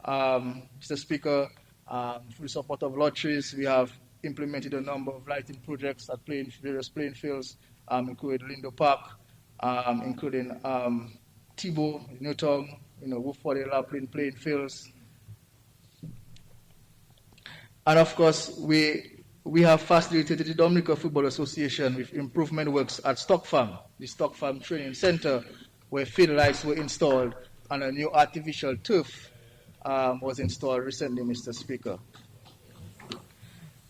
Mr. Speaker, through the support of lotteries, we have implemented a number of lighting projects at various playing fields, including Lindo Park, including Tibo, Newtown, Woodford, playing fields. And of course, we have facilitated the Dominica Football Association with improvement works at Stock Farm, the Stock Farm Training Center, where field lights were installed and a new artificial turf was installed recently, Mr. Speaker.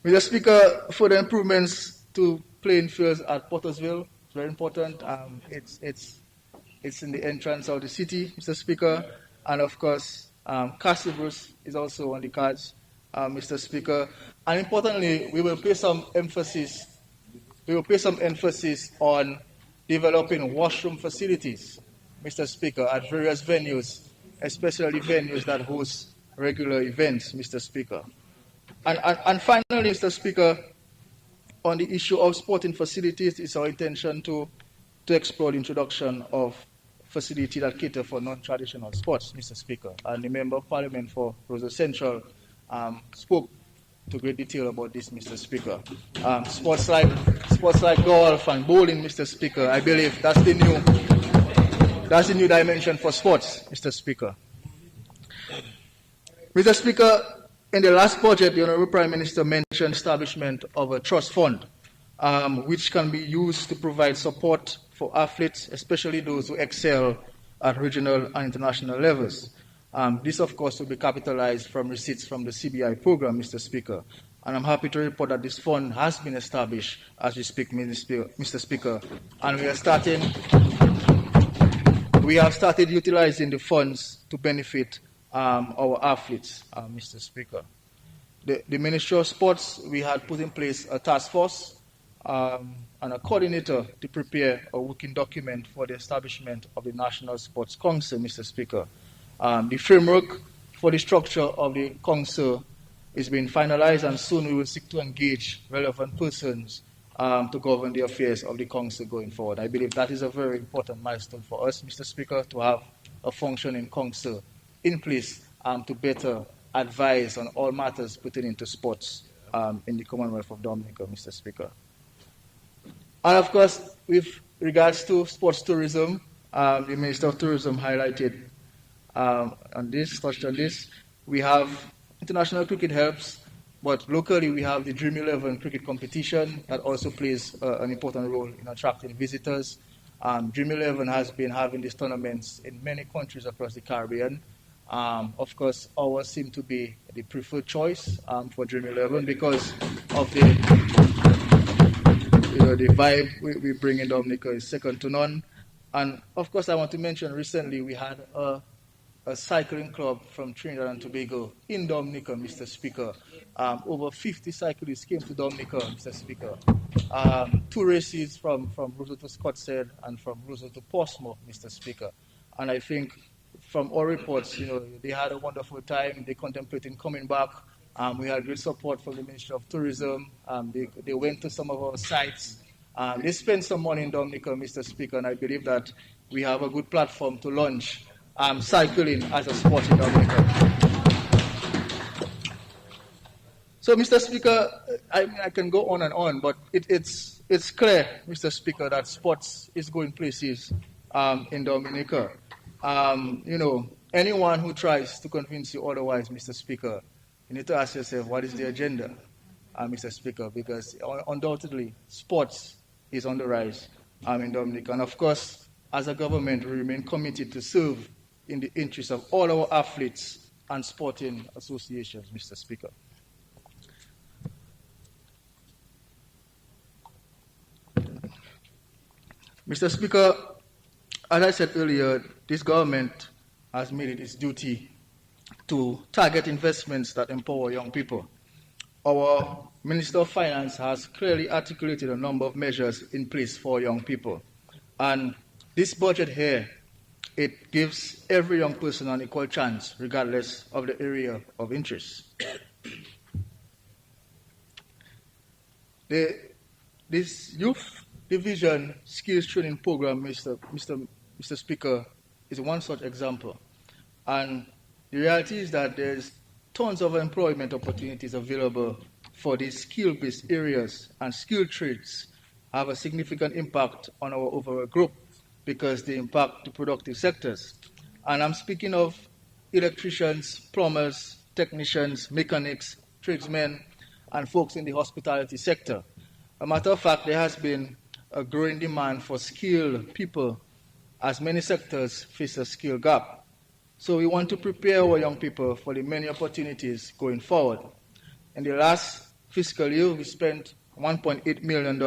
Mr. Speaker, further improvements to playing fields at Pottersville, very important. It's in the entrance of the city, Mr. Speaker, and of course, Castlebrus is also on the cards, Mr. Speaker. And importantly, we will place some emphasis on developing washroom facilities, Mr. Speaker, at various venues, especially venues that host regular events, Mr. Speaker. And finally, Mr. Speaker, on the issue of sporting facilities, it's our intention to explore the introduction of facilities that cater for non-traditional sports, Mr. Speaker. And the Member of Parliament for Roseau Central spoke to great detail about this, Mr. Speaker. Sports like golf and bowling, Mr. Speaker, I believe that's the new dimension for sports, Mr. Speaker. Mr. Speaker, in the last budget, the Honorable Prime Minister mentioned establishment of a trust fund, which can be used to provide support for athletes, especially those who excel at regional and international levels. This, of course, will be capitalized from receipts from the CBI program, Mr. Speaker. And I'm happy to report that this fund has been established as we speak, Mr. Speaker. And we have started utilizing the funds to benefit our athletes, Mr. Speaker. The Ministry of Sports, we had put in place a task force and a coordinator to prepare a working document for the establishment of the National Sports Council, Mr. Speaker. The framework for the structure of the council is being finalized, and soon we will seek to engage relevant persons to govern the affairs of the council going forward. I believe that is a very important milestone for us, Mr. Speaker, to have a functioning council in place to better advise on all matters pertaining to sports in the Commonwealth of Dominica, Mr. Speaker. And of course, with regards to sports tourism, the Minister of Tourism highlighted touched on this. We have international cricket helps, but locally we have the Dream 11 cricket competition that also plays an important role in attracting visitors. Dream 11 has been having these tournaments in many countries across the Caribbean. Of course, ours seem to be the preferred choice for Dream 11 because of the vibe we bring in Dominica is second to none. And of course, I want to mention recently we had a cycling club from Trinidad and Tobago in Dominica, Mr. Speaker. Over 50 cyclists came to Dominica, Mr. Speaker. 2 races from Roseau to Scottshead and from Roseau to Portsmouth, Mr. Speaker. And I think from all reports, they had a wonderful time. They contemplating coming back. We had great support from the Ministry of Tourism. They went to some of our sites. They spent some money in Dominica, Mr. Speaker, and I believe that we have a good platform to launch cycling as a sport in Dominica. So, Mr. Speaker, I can go on and on, but it's clear, Mr. Speaker, that sports is going places in Dominica. Anyone who tries to convince you otherwise, Mr. Speaker, you need to ask yourself, what is the agenda, Mr. Speaker? Because undoubtedly, sports is on the rise in Dominica. And of course, as a government, we remain committed to serve in the interest of all our athletes and sporting associations, Mr. Speaker. Mr. Speaker, as I said earlier, this government has made it its duty to target investments that empower young people. Our Minister of Finance has clearly articulated a number of measures in place for young people. And this budget here, it gives every young person an equal chance, regardless of the area of interest. This Youth Division Skills Training Program, Mr. Speaker, is one such example. And The reality is that there's tons of employment opportunities available for these skill-based areas, and skilled trades have a significant impact on our overall group because they impact the productive sectors. And I'm speaking of electricians, plumbers, technicians, mechanics, tradesmen, and folks in the hospitality sector. A matter of fact, there has been a growing demand for skilled people as many sectors face a skill gap. So we want to prepare our young people for the many opportunities going forward. In the last fiscal year, we spent $1.8 million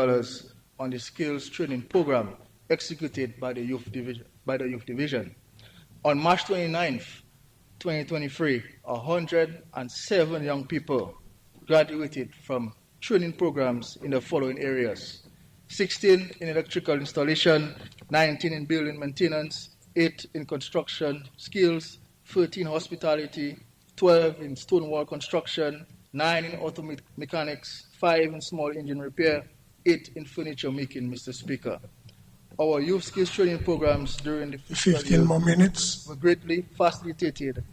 on the skills training program executed by the youth division. On March 29th, 2023, 107 young people graduated from training programs in the following areas: 16 in electrical installation, 19 in building maintenance, 8 in construction skills, 13 hospitality, 12 in stonewall construction, 9 in auto mechanics, 5 in small engine repair, 8 in furniture making, Mr. Speaker. Our youth skills training programs during the fiscal 15 year more minutes. were greatly facilitated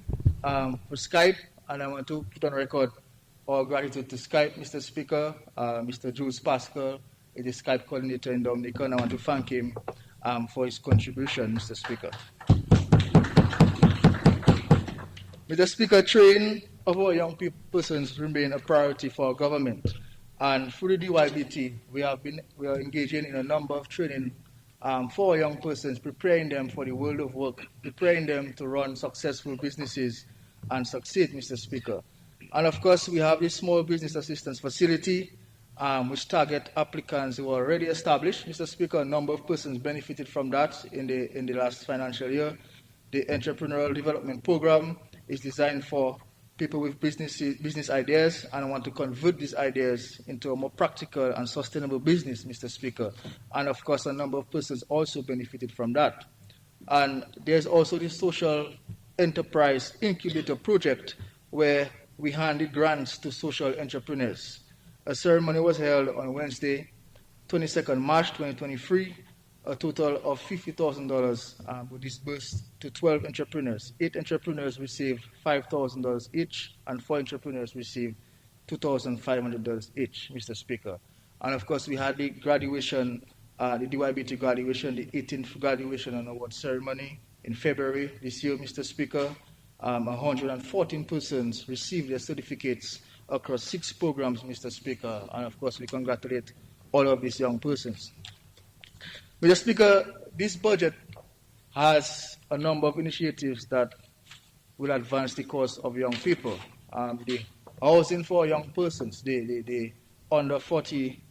for Skype, and I want to put on record our gratitude to Skype, Mr. Speaker, Mr. Jules Pascal, the Skype coordinator in Dominica, and I want to thank him for his contribution, Mr. Speaker. Mr. Speaker, training of our young persons remain a priority for our government, and through the DYBT, we are engaging in a number of training for our young persons, preparing them for the world of work, preparing them to run successful businesses and succeed, Mr. Speaker. And of course, we have the Small Business Assistance Facility, which target applicants who are already established. Mr. Speaker, a number of persons benefited from that in the last financial year. The Entrepreneurial Development Program is designed for people with business ideas and want to convert these ideas into a more practical and sustainable business, Mr. Speaker. And of course, a number of persons also benefited from that. And there's also the Social Enterprise Incubator Project, where we handed grants to social entrepreneurs. A ceremony was held on Wednesday, 22nd March 2023. A total of $50,000 were disbursed to 12 entrepreneurs. 8 entrepreneurs received $5,000 each, and 4 entrepreneurs received $2,500 each, Mr. Speaker. And of course, we had the graduation, the DYBT graduation, the 18th graduation and award ceremony in February this year, Mr. Speaker. 114 persons received their certificates across 6 programs, Mr. Speaker. And of course, we congratulate all of these young persons. Mr. Speaker, this budget has a number of initiatives that will advance the cause of young people. The housing for young persons, the under 40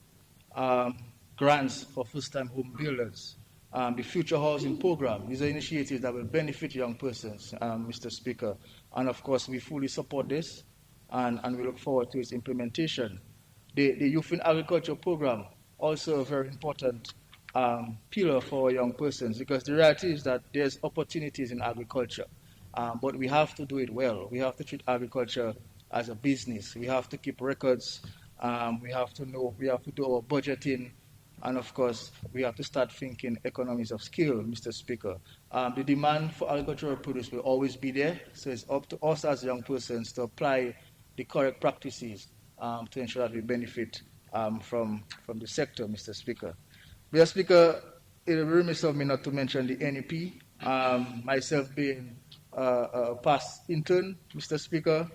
grants for first-time home builders, the future housing program. These are initiatives that will benefit young persons, Mr. Speaker. And of course, we fully support this, and we look forward to its implementation. The Youth in Agriculture program, also a very important pillar for young persons, because the reality is that there's opportunities in agriculture, but we have to do it well. We have to treat agriculture as a business. We have to keep records. We have to do our budgeting, and of course, we have to start thinking economies of scale, Mr. Speaker. The demand for agricultural produce will always be there, so it's up to us as young persons to apply the correct practices to ensure that we benefit from the sector, Mr. Speaker. Mr. Speaker, it is remiss of me not to mention the NEP. Myself being a past intern, Mr. Speaker.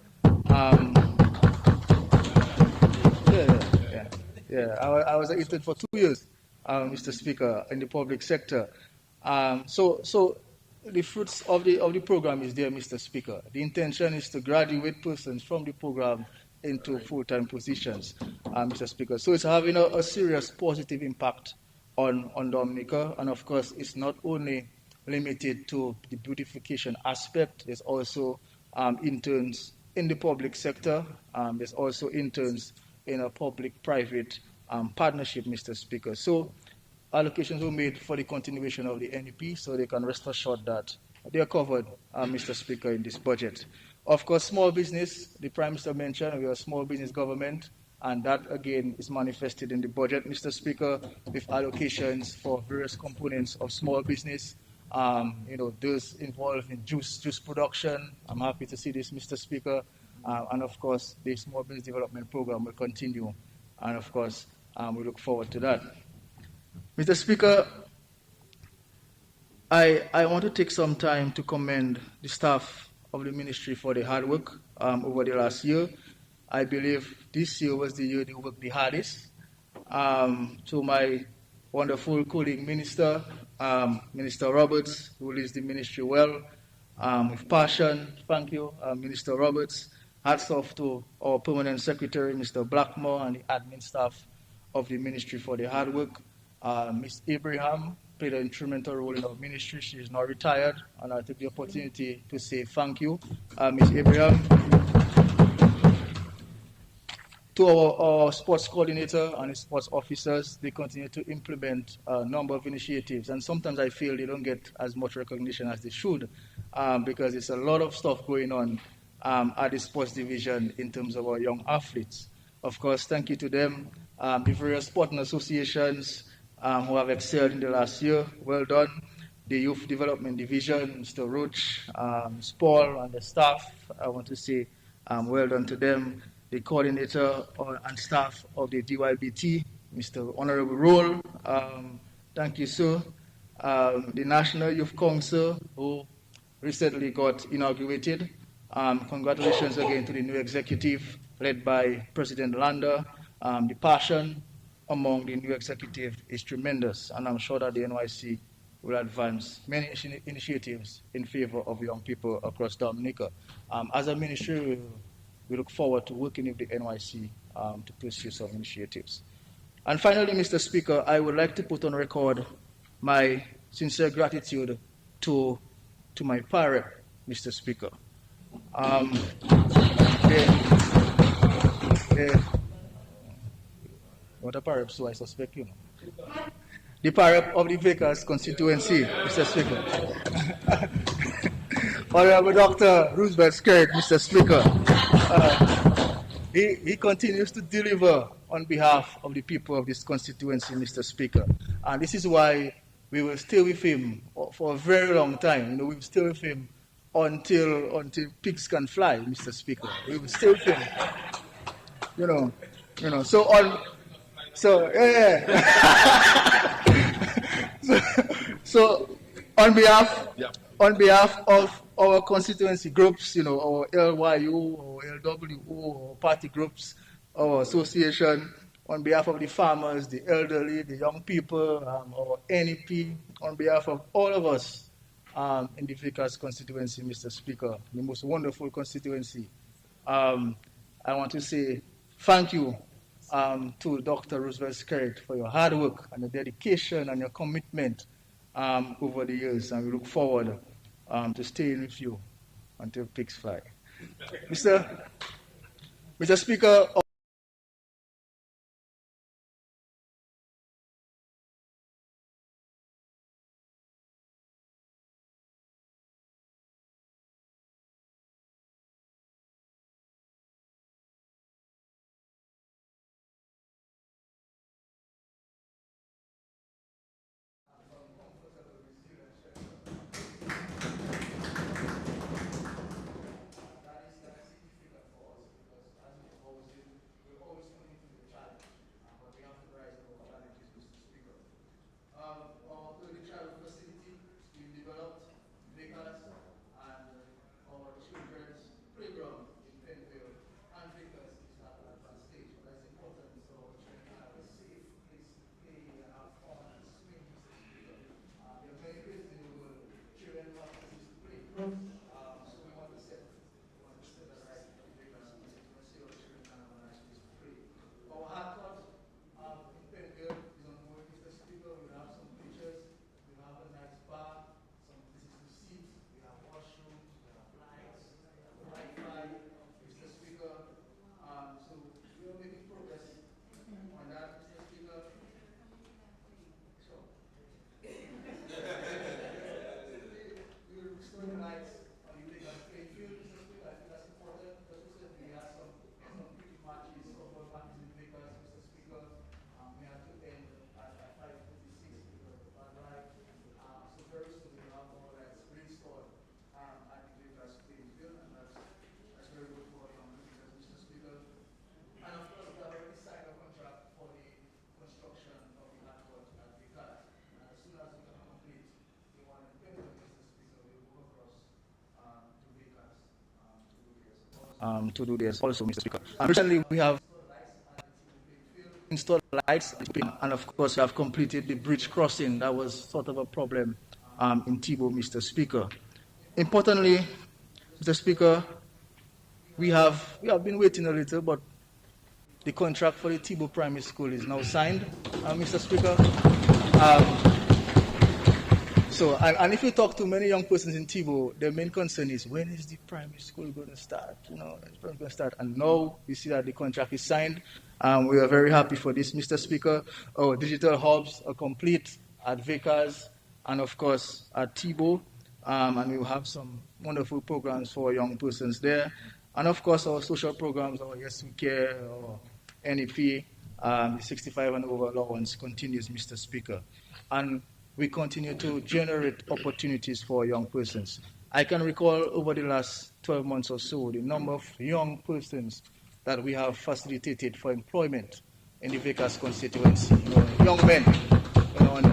I was an intern for 2 years, Mr. Speaker, in the public sector. So the fruits of the program is there, Mr. Speaker. The intention is to graduate persons from the program into full-time positions, Mr. Speaker. So it's having a serious positive impact on Dominica, and of course, it's not only limited to the beautification aspect. There's also interns in the public sector. There's also interns in a public-private partnership, Mr. Speaker. So allocations were made for the continuation of the NEP, so they can rest assured that they are covered, Mr. Speaker, in this budget. Of course, small business, the Prime Minister mentioned, we are a small business government, and that again is manifested in the budget, Mr. Speaker, with allocations for various components of small business. those involved in juice production. I'm happy to see this, Mr. Speaker. And of course, the Small Business Development Program will continue. And of course, we look forward to that. Mr. Speaker, I want to take some time to commend the staff of the ministry for the hard work over the last year. I believe this year was the year they worked the hardest. To my wonderful colleague Minister, Minister Roberts, who leads the ministry well, with passion. Thank you, Minister Roberts. Hats off to our permanent secretary, Mr. Blackmore, and the admin staff of the ministry for the hard work. Ms. Abraham played an instrumental role in our ministry. She is now retired, and I take the opportunity to say thank you, Ms. Abraham. To our sports coordinator and his sports officers, they continue to implement a number of initiatives, and sometimes I feel they don't get as much recognition as they should, because it's a lot of stuff going on at the sports division in terms of our young athletes. Of course, thank you to them, the various sporting associations who have excelled in the last year. Well done. The Youth Development Division, Mr. Roach, Ms. Paul, and the staff, I want to say well done to them. The coordinator and staff of the DYBT, Mr. Honorable Roll, thank you, sir. The National Youth Council, who recently got inaugurated. Congratulations again to the new executive led by President Landa. The passion among the new executive is tremendous, and I'm sure that the NYC will advance many initiatives in favor of young people across Dominica. As a ministry, we look forward to working with the NYC to pursue some initiatives. And finally, Mr. Speaker, I would like to put on record my sincere gratitude to my parent, Mr. Speaker. What a parrot, so I suspect you know. The parrot of the Vickers constituency, Mr. Speaker. Honorable Dr. Roosevelt Skirt, Mr. Speaker. He continues to deliver on behalf of the people of this constituency, Mr. Speaker. And this is why we will stay with him for a very long time. We will stay with him until pigs can fly, Mr. Speaker. We will stay with him. So on behalf of our constituency groups, our LYU, our LWO, our party groups, our association, on behalf of the farmers, the elderly, the young people, our NEP, on behalf of all of us in the Vickers constituency, Mr. Speaker, the most wonderful constituency, I want to say thank you to Dr. Roosevelt Skirt for your hard work and your dedication and your commitment over the years, and we look forward to staying with you until pigs fly. Mr. Speaker, to do this also, Mr. Speaker. Recently, we have installed lights, and of course, we have completed the bridge crossing. That was sort of a problem in Tibo, Mr. Speaker. Importantly, Mr. Speaker, we have been waiting a little, but the contract for the Tibo Primary School is now signed, Mr. Speaker. And if you talk to many young persons in Tibo, their main concern is, when is the primary school going to start? It's going to start. And now we see that the contract is signed. We are very happy for this, Mr. Speaker. Our digital hubs are complete at Vickers and, of course, at Tibo. And we will have some wonderful programs for young persons there. And, of course, our social programs, our Yes We Care, our NEP, the 65 and over allowance continues, Mr. Speaker. And we continue to generate opportunities for young persons. I can recall over the last 12 months or so the number of young persons that we have facilitated for employment in the Vickers constituency. Young men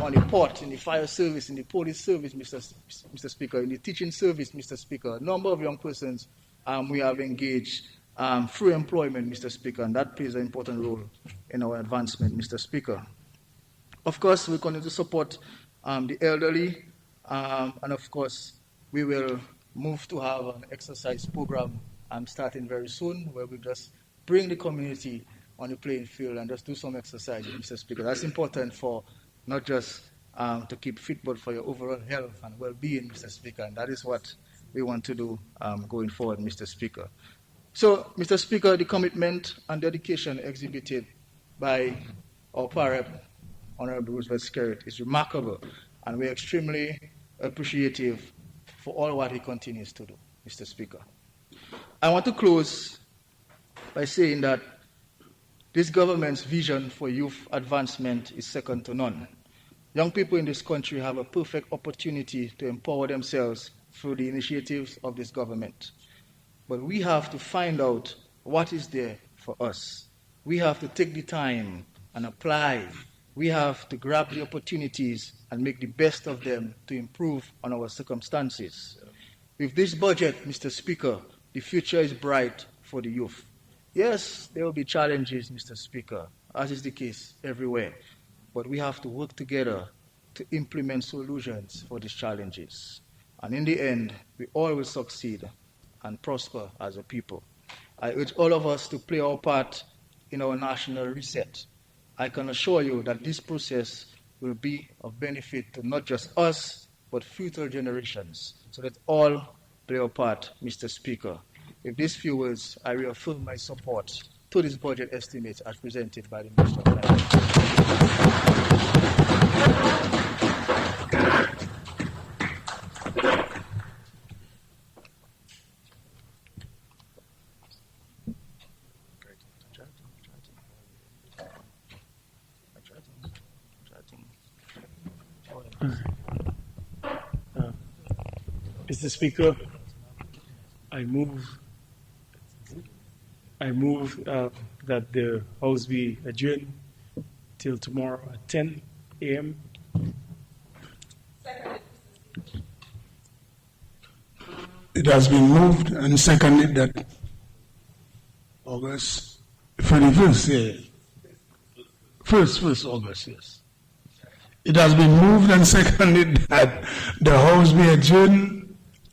on the port, in the fire service, in the police service, Mr. Speaker, in the teaching service, Mr. Speaker. A number of young persons we have engaged through employment, Mr. Speaker, and that plays an important role in our advancement, Mr. Speaker. Of course, we continue to support the elderly, and of course, we will move to have an exercise program starting very soon, where we just bring the community on the playing field and just do some exercise, Mr. Speaker. That's important for not just to keep fit, but for your overall health and well-being, Mr. Speaker, and that is what we want to do going forward, Mr. Speaker. So, Mr. Speaker, the commitment and dedication exhibited by our parent, Honorable Roosevelt Skerrit, is remarkable, and we're extremely appreciative for all what he continues to do, Mr. Speaker. I want to close by saying that this government's vision for youth advancement is second to none. Young people in this country have a perfect opportunity to empower themselves through the initiatives of this government. But we have to find out what is there for us. We have to take the time and apply. We have to grab the opportunities and make the best of them to improve on our circumstances. With this budget, Mr. Speaker, the future is bright for the youth. Yes, there will be challenges, Mr. Speaker, as is the case everywhere. But we have to work together to implement solutions for these challenges. And in the end, we all will succeed and prosper as a people. I urge all of us to play our part in our national reset. I can assure you that this process will be of benefit to not just us, but future generations, so that all play a part, Mr. Speaker. With these few words, I reaffirm my support to this budget estimate as presented by the Minister of Finance. Mr. Speaker, I move that the House be adjourned till tomorrow at 10 a.m. It has been moved and seconded that August 31st, first August, yes. It has been moved and seconded that the House be adjourned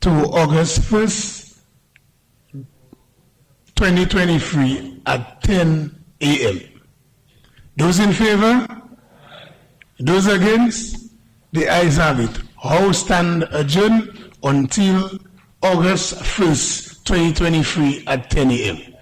to August 1st, 2023 at 10 a.m. Those in favor? Those against? The ayes have it. House stand adjourned until August 1st, 2023 at 10 a.m.